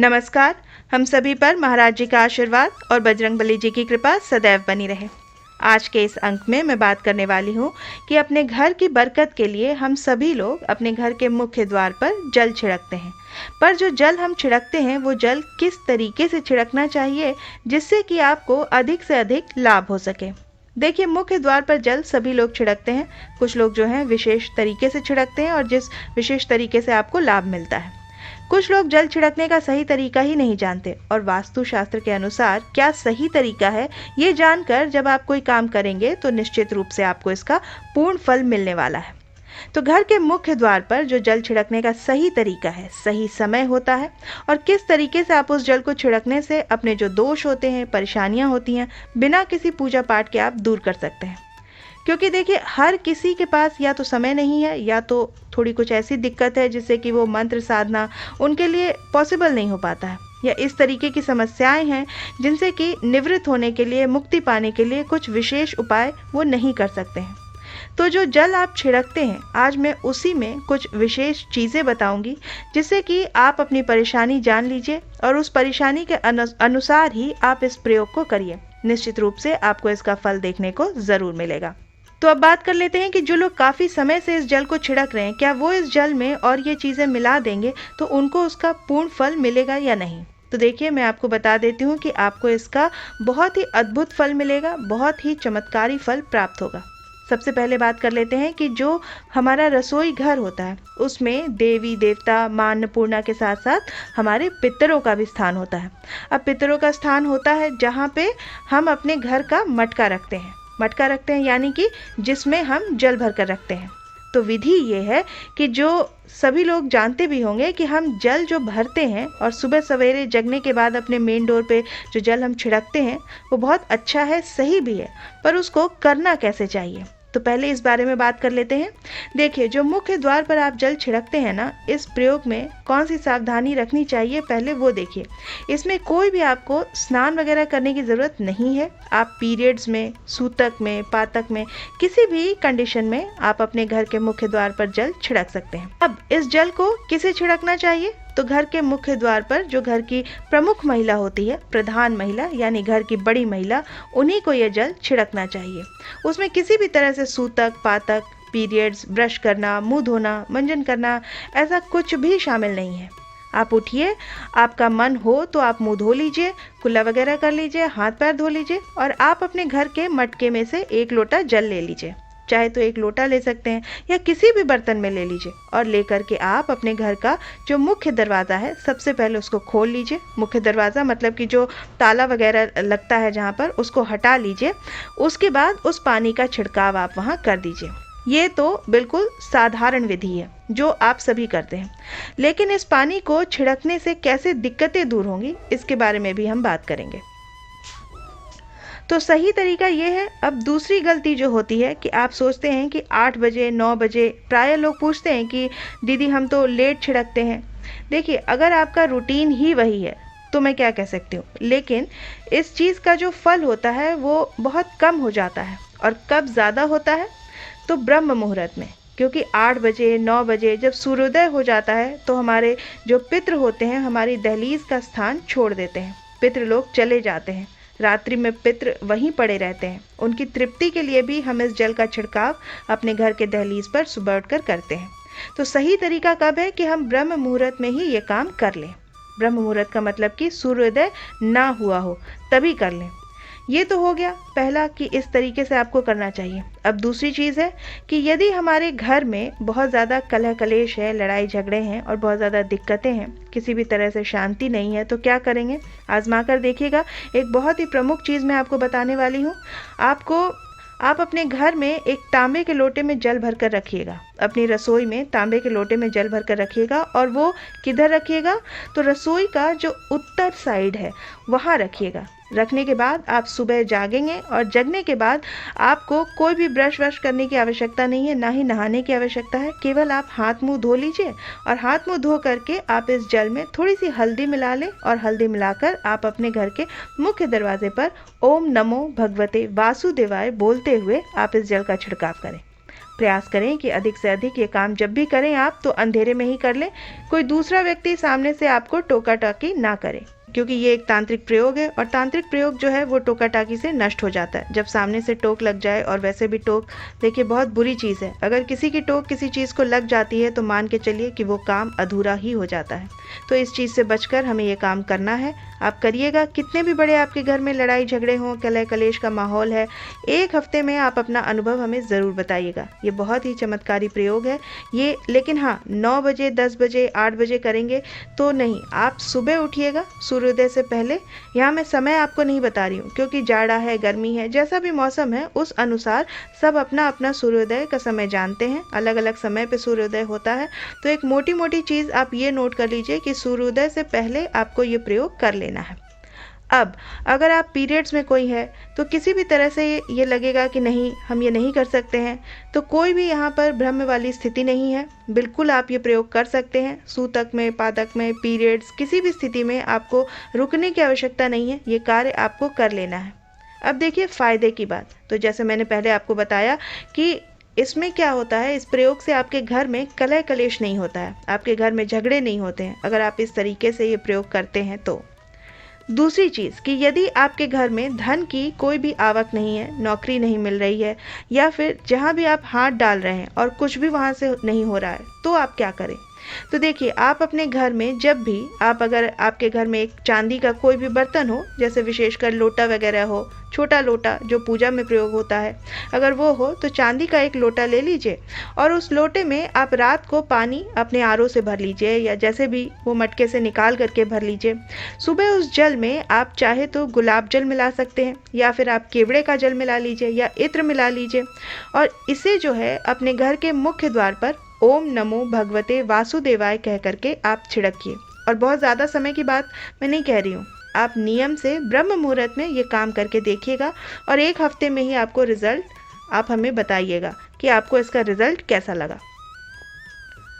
नमस्कार। हम सभी पर महाराज जी का आशीर्वाद और बजरंगबली जी की कृपा सदैव बनी रहे। आज के इस अंक में मैं बात करने वाली हूँ कि अपने घर की बरकत के लिए हम सभी लोग अपने घर के मुख्य द्वार पर जल छिड़कते हैं। पर जो जल हम छिड़कते हैं वो जल किस तरीके से छिड़कना चाहिए जिससे कि आपको अधिक से अधिक लाभ हो सके। देखिए, मुख्य द्वार पर जल सभी लोग छिड़कते हैं। कुछ लोग जो हैं विशेष तरीके से छिड़कते हैं और जिस विशेष तरीके से आपको लाभ मिलता है। कुछ लोग जल छिड़कने का सही तरीका ही नहीं जानते और वास्तु शास्त्र के अनुसार क्या सही तरीका है ये जानकर जब आप कोई काम करेंगे तो निश्चित रूप से आपको इसका पूर्ण फल मिलने वाला है। तो घर के मुख्य द्वार पर जो जल छिड़कने का सही तरीका है, सही समय होता है और किस तरीके से आप उस जल को छिड़कने से अपने जो दोष होते हैं, परेशानियां होती हैं, बिना किसी पूजा पाठ के आप दूर कर सकते हैं। क्योंकि देखिए, हर किसी के पास या तो समय नहीं है या तो थोड़ी कुछ ऐसी दिक्कत है जिससे कि वो मंत्र साधना उनके लिए पॉसिबल नहीं हो पाता है, या इस तरीके की समस्याएं हैं जिनसे कि निवृत्त होने के लिए, मुक्ति पाने के लिए कुछ विशेष उपाय वो नहीं कर सकते हैं। तो जो जल आप छिड़कते हैं, आज मैं उसी में कुछ विशेष चीज़ें बताऊंगी जिससे कि आप अपनी परेशानी जान लीजिए और उस परेशानी के अनुसार ही आप इस प्रयोग को करिए। निश्चित रूप से आपको इसका फल देखने को ज़रूर मिलेगा। तो अब बात कर लेते हैं कि जो लोग काफ़ी समय से इस जल को छिड़क रहे हैं, क्या वो इस जल में और ये चीज़ें मिला देंगे तो उनको उसका पूर्ण फल मिलेगा या नहीं। तो देखिए, मैं आपको बता देती हूँ कि आपको इसका बहुत ही अद्भुत फल मिलेगा, बहुत ही चमत्कारी फल प्राप्त होगा। सबसे पहले बात कर लेते हैं कि जो हमारा रसोई घर होता है उसमें देवी देवता माँ अन्नपूर्णा के साथ साथ हमारे पितरों का भी स्थान होता है। अब पितरों का स्थान होता है जहाँ पे हम अपने घर का मटका रखते हैं। मटका रखते हैं यानी कि जिसमें हम जल भर कर रखते हैं। तो विधि ये है कि जो सभी लोग जानते भी होंगे कि हम जल जो भरते हैं और सुबह सवेरे जगने के बाद अपने मेन डोर पे जो जल हम छिड़कते हैं वो बहुत अच्छा है, सही भी है, पर उसको करना कैसे चाहिए तो पहले इस बारे में बात कर लेते हैं। देखिए, जो मुख्य द्वार पर आप जल छिड़कते हैं ना, इस प्रयोग में कौन सी सावधानी रखनी चाहिए पहले वो देखिए। इसमें कोई भी आपको स्नान वगैरह करने की ज़रूरत नहीं है। आप पीरियड्स में, सूतक में, पातक में, किसी भी कंडीशन में आप अपने घर के मुख्य द्वार पर जल छिड़क सकते हैं। अब इस जल को किसे छिड़कना चाहिए तो घर के मुख्य द्वार पर जो घर की प्रमुख महिला होती है, प्रधान महिला यानी घर की बड़ी महिला, उन्हीं को यह जल छिड़कना चाहिए। उसमें किसी भी तरह से सूतक, पातक, पीरियड्स, ब्रश करना, मुंह धोना, मंजन करना, ऐसा कुछ भी शामिल नहीं है। आप उठिए, आपका मन हो तो आप मुंह धो लीजिए, कुल्ला वगैरह कर लीजिए, हाथ पैर धो लीजिए और आप अपने घर के मटके में से 1 लोटा जल ले लीजिए। चाहे तो 1 लोटा ले सकते हैं या किसी भी बर्तन में ले लीजिए और लेकर के आप अपने घर का जो मुख्य दरवाज़ा है सबसे पहले उसको खोल लीजिए। मुख्य दरवाज़ा मतलब कि जो ताला वगैरह लगता है जहाँ पर, उसको हटा लीजिए। उसके बाद उस पानी का छिड़काव आप वहाँ कर दीजिए। ये तो बिल्कुल साधारण विधि है जो आप सभी करते हैं, लेकिन इस पानी को छिड़कने से कैसे दिक्कतें दूर होंगी इसके बारे में भी हम बात करेंगे। तो सही तरीका ये है। अब दूसरी गलती जो होती है कि आप सोचते हैं कि 8 बजे 9 बजे, प्राय लोग पूछते हैं कि दीदी हम तो लेट छिड़कते हैं। देखिए, अगर आपका रूटीन ही वही है तो मैं क्या कह सकती हूँ, लेकिन इस चीज़ का जो फल होता है वो बहुत कम हो जाता है। और कब ज़्यादा होता है तो ब्रह्म मुहूर्त में, क्योंकि 8 बजे 9 बजे जब सूर्योदय हो जाता है तो हमारे जो पितृ होते हैं हमारी दहलीज का स्थान छोड़ देते हैं। पितृ लोग चले जाते हैं, रात्रि में पितृ वहीं पड़े रहते हैं। उनकी तृप्ति के लिए भी हम इस जल का छिड़काव अपने घर के दहलीज पर सुबह उठकर करते हैं। तो सही तरीका कब है कि हम ब्रह्म मुहूर्त में ही ये काम कर लें। ब्रह्म मुहूर्त का मतलब कि सूर्योदय ना हुआ हो तभी कर लें। ये तो हो गया पहला कि इस तरीके से आपको करना चाहिए। अब दूसरी चीज़ है कि यदि हमारे घर में बहुत ज़्यादा कलह कलेश है, लड़ाई झगड़े हैं और बहुत ज़्यादा दिक्कतें हैं, किसी भी तरह से शांति नहीं है, तो क्या करेंगे, आजमा कर देखिएगा। एक बहुत ही प्रमुख चीज़ मैं आपको बताने वाली हूँ। आप अपने घर में एक तांबे के लोटे में जल भर कर रखिएगा। अपनी रसोई में तांबे के लोटे में जल भर कर रखिएगा और वो किधर रखिएगा तो रसोई का जो उत्तर साइड है वहाँ रखिएगा। रखने के बाद आप सुबह जागेंगे और जगने के बाद आपको कोई भी ब्रश वश करने की आवश्यकता नहीं है, ना ही नहाने की आवश्यकता है। केवल आप हाथ मुंह धो लीजिए और हाथ मुंह धो करके आप इस जल में थोड़ी सी हल्दी मिला लें और हल्दी मिलाकर आप अपने घर के मुख्य दरवाजे पर ओम नमो भगवते वासुदेवाय बोलते हुए आप इस जल का छिड़काव करें। प्रयास करें कि अधिक से अधिक ये काम जब भी करें आप तो अंधेरे में ही कर लें, कोई दूसरा व्यक्ति सामने से आपको टोका-टाकी ना करे, क्योंकि ये एक तांत्रिक प्रयोग है और तांत्रिक प्रयोग जो है वो टोका-टाकी से नष्ट हो जाता है। जब सामने से टोक लग जाए, और वैसे भी टोक देखिए बहुत बुरी चीज़ है, अगर किसी की टोक किसी चीज़ को लग जाती है तो मान के चलिए कि वो काम अधूरा ही हो जाता है। तो इस चीज़ से बचकर हमें ये काम करना है। आप करिएगा, कितने भी बड़े आपके घर में लड़ाई झगड़े हों, कलह कलेश का माहौल है, 1 हफ्ते में आप अपना अनुभव हमें ज़रूर बताइएगा। ये बहुत ही चमत्कारी प्रयोग है ये, लेकिन हाँ 9 बजे, 10 बजे, 8 बजे करेंगे तो नहीं, आप सुबह उठिएगा सूर्योदय से पहले। यहाँ मैं समय आपको नहीं बता रही हूँ, क्योंकि जाड़ा है, गर्मी है, जैसा भी मौसम है उस अनुसार सब अपना अपना सूर्योदय का समय जानते हैं, अलग अलग समय पे सूर्योदय होता है। तो एक मोटी मोटी चीज़ आप ये नोट कर लीजिए कि सूर्योदय से पहले आपको ये प्रयोग कर लेना है। अब अगर आप पीरियड्स में कोई है तो किसी भी तरह से ये लगेगा कि नहीं हम ये नहीं कर सकते हैं, तो कोई भी यहाँ पर भ्रम वाली स्थिति नहीं है, बिल्कुल आप ये प्रयोग कर सकते हैं। सूतक में, पादक में, पीरियड्स, किसी भी स्थिति में आपको रुकने की आवश्यकता नहीं है, ये कार्य आपको कर लेना है। अब देखिए फ़ायदे की बात, तो जैसे मैंने पहले आपको बताया कि इसमें क्या होता है, इस प्रयोग से आपके घर में कलह कलेश नहीं होता है, आपके घर में झगड़े नहीं होते हैं, अगर आप इस तरीके से ये प्रयोग करते हैं तो। दूसरी चीज़ कि यदि आपके घर में धन की कोई भी आवक नहीं है, नौकरी नहीं मिल रही है, या फिर जहाँ भी आप हाथ डाल रहे हैं और कुछ भी वहाँ से नहीं हो रहा है, तो आप क्या करें? तो देखिए आप अपने घर में जब भी आप, अगर आपके घर में एक चांदी का कोई भी बर्तन हो, जैसे विशेषकर लोटा वगैरह हो, छोटा लोटा जो पूजा में प्रयोग होता है, अगर वो हो तो चांदी का एक लोटा ले लीजिए और उस लोटे में आप रात को पानी अपने आरओ से भर लीजिए, या जैसे भी वो मटके से निकाल करके भर लीजिए। सुबह उस जल में आप चाहे तो गुलाब जल मिला सकते हैं, या फिर आप केवड़े का जल मिला लीजिए, या इत्र मिला लीजिए, और इसे जो है अपने घर के मुख्य द्वार पर ओम नमो भगवते वासुदेवाय कह करके आप छिड़किए। और बहुत ज़्यादा समय की बात मैं नहीं कह रही हूँ, आप नियम से ब्रह्म मुहूर्त में ये काम करके देखिएगा और 1 हफ्ते में ही आपको रिजल्ट आप हमें बताइएगा कि आपको इसका रिजल्ट कैसा लगा।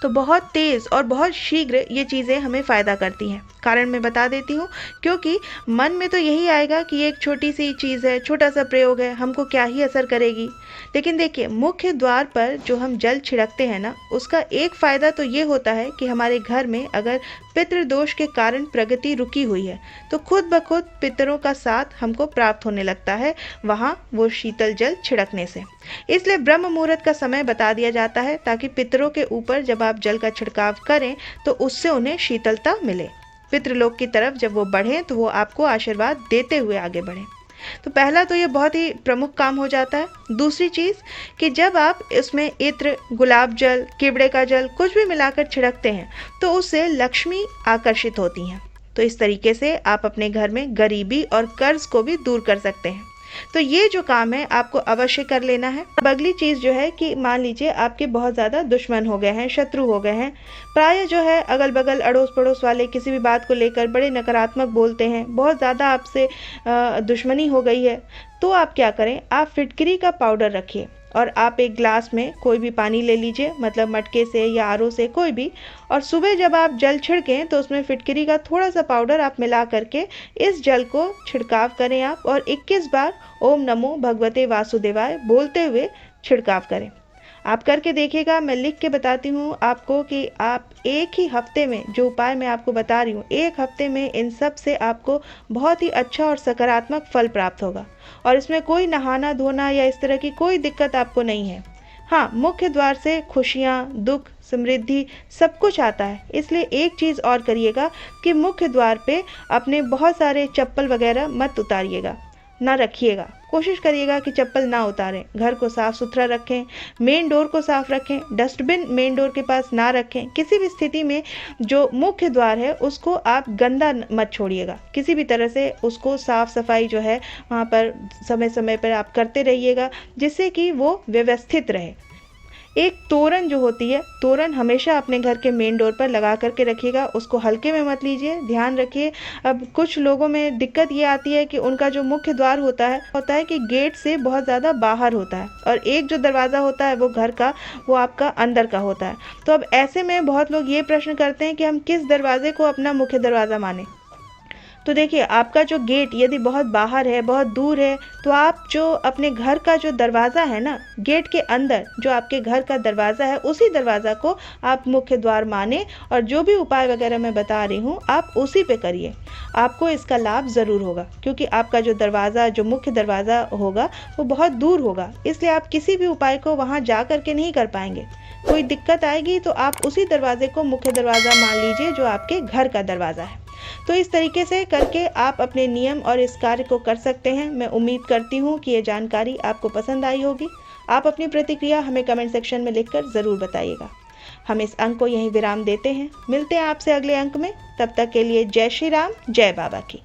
तो बहुत तेज़ और बहुत शीघ्र ये चीज़ें हमें फ़ायदा करती हैं। कारण मैं बता देती हूँ, क्योंकि मन में तो यही आएगा कि एक छोटी सी चीज़ है, छोटा सा प्रयोग है, हमको क्या ही असर करेगी। लेकिन देखिए मुख्य द्वार पर जो हम जल छिड़कते हैं ना, उसका एक फ़ायदा तो ये होता है कि हमारे घर में अगर पितृदोष के कारण प्रगति रुकी हुई है तो खुद ब खुद पितरों का साथ हमको प्राप्त होने लगता है वहाँ वो शीतल जल छिड़कने से। इसलिए ब्रह्म मुहूर्त का समय बता दिया जाता है, ताकि पितरों के ऊपर जब आप जल का छिड़काव करें तो उससे उन्हें शीतलता मिले, पितृलोक की तरफ जब वो बढ़ें तो वो आपको आशीर्वाद देते हुए आगे बढ़ें। तो पहला तो ये बहुत ही प्रमुख काम हो जाता है। दूसरी चीज़ कि जब आप इसमें इत्र, गुलाब जल, केवड़े का जल कुछ भी मिलाकर छिड़कते हैं तो उससे लक्ष्मी आकर्षित होती हैं। तो इस तरीके से आप अपने घर में गरीबी और कर्ज को भी दूर कर सकते हैं। तो ये जो काम है आपको अवश्य कर लेना है। अब अगली चीज़ जो है कि मान लीजिए आपके बहुत ज़्यादा दुश्मन हो गए हैं, शत्रु हो गए हैं, प्राय जो है अगल बगल अड़ोस पड़ोस वाले किसी भी बात को लेकर बड़े नकारात्मक बोलते हैं, बहुत ज़्यादा आपसे दुश्मनी हो गई है, तो आप क्या करें, आप फिटकरी का पाउडर रखिए और आप एक ग्लास में कोई भी पानी ले लीजिए, मतलब मटके से या आरओ से कोई भी, और सुबह जब आप जल छिड़कें तो उसमें फिटकरी का थोड़ा सा पाउडर आप मिला करके इस जल को छिड़काव करें आप, और 21 बार ओम नमो भगवते वासुदेवाय बोलते हुए छिड़काव करें। आप करके देखिएगा, मैं लिख के बताती हूँ आपको कि आप एक ही हफ्ते में, जो उपाय मैं आपको बता रही हूँ, 1 हफ्ते में इन सब से आपको बहुत ही अच्छा और सकारात्मक फल प्राप्त होगा। और इसमें कोई नहाना धोना या इस तरह की कोई दिक्कत आपको नहीं है। हाँ, मुख्य द्वार से खुशियाँ, दुख, समृद्धि सब कुछ आता है। इसलिए एक चीज़ और करिएगा कि मुख्य द्वार पे अपने बहुत सारे चप्पल वगैरह मत उतारिएगा, ना रखिएगा। कोशिश करिएगा कि चप्पल ना उतारें, घर को साफ़ सुथरा रखें, मेन डोर को साफ़ रखें, डस्टबिन मेन डोर के पास ना रखें। किसी भी स्थिति में जो मुख्य द्वार है उसको आप गंदा मत छोड़िएगा, किसी भी तरह से उसको साफ़ सफाई जो है वहाँ पर समय समय पर आप करते रहिएगा, जिससे कि वो व्यवस्थित रहे। एक तोरण जो होती है, तोरण हमेशा अपने घर के मेन डोर पर लगा करके रखिएगा, उसको हल्के में मत लीजिए, ध्यान रखिए। अब कुछ लोगों में दिक्कत ये आती है कि उनका जो मुख्य द्वार होता है कि गेट से बहुत ज़्यादा बाहर होता है, और एक जो दरवाज़ा होता है वो घर का, वो आपका अंदर का होता है। तो अब ऐसे में बहुत लोग ये प्रश्न करते हैं कि हम किस दरवाजे को अपना मुख्य दरवाज़ा माने। तो देखिए, आपका जो गेट यदि बहुत बाहर है, बहुत दूर है, तो आप जो अपने घर का जो दरवाज़ा है ना, गेट के अंदर जो आपके घर का दरवाज़ा है, उसी दरवाज़ा को आप मुख्य द्वार माने और जो भी उपाय वगैरह मैं बता रही हूँ, आप उसी पे करिए। आपको इसका लाभ ज़रूर होगा, क्योंकि आपका जो दरवाज़ा, जो मुख्य दरवाज़ा होगा, वो बहुत दूर होगा, इसलिए आप किसी भी उपाय को वहाँ जा कर के नहीं कर पाएंगे। कोई दिक्कत आएगी तो आप उसी दरवाजे को मुख्य दरवाज़ा मान लीजिए जो आपके घर का दरवाज़ा है। तो इस तरीके से करके आप अपने नियम और इस कार्य को कर सकते हैं। मैं उम्मीद करती हूँ कि ये जानकारी आपको पसंद आई होगी। आप अपनी प्रतिक्रिया हमें कमेंट सेक्शन में लिखकर ज़रूर बताइएगा। हम इस अंक को यहीं विराम देते हैं। मिलते हैं आपसे अगले अंक में। तब तक के लिए जय श्री राम, जय बाबा की।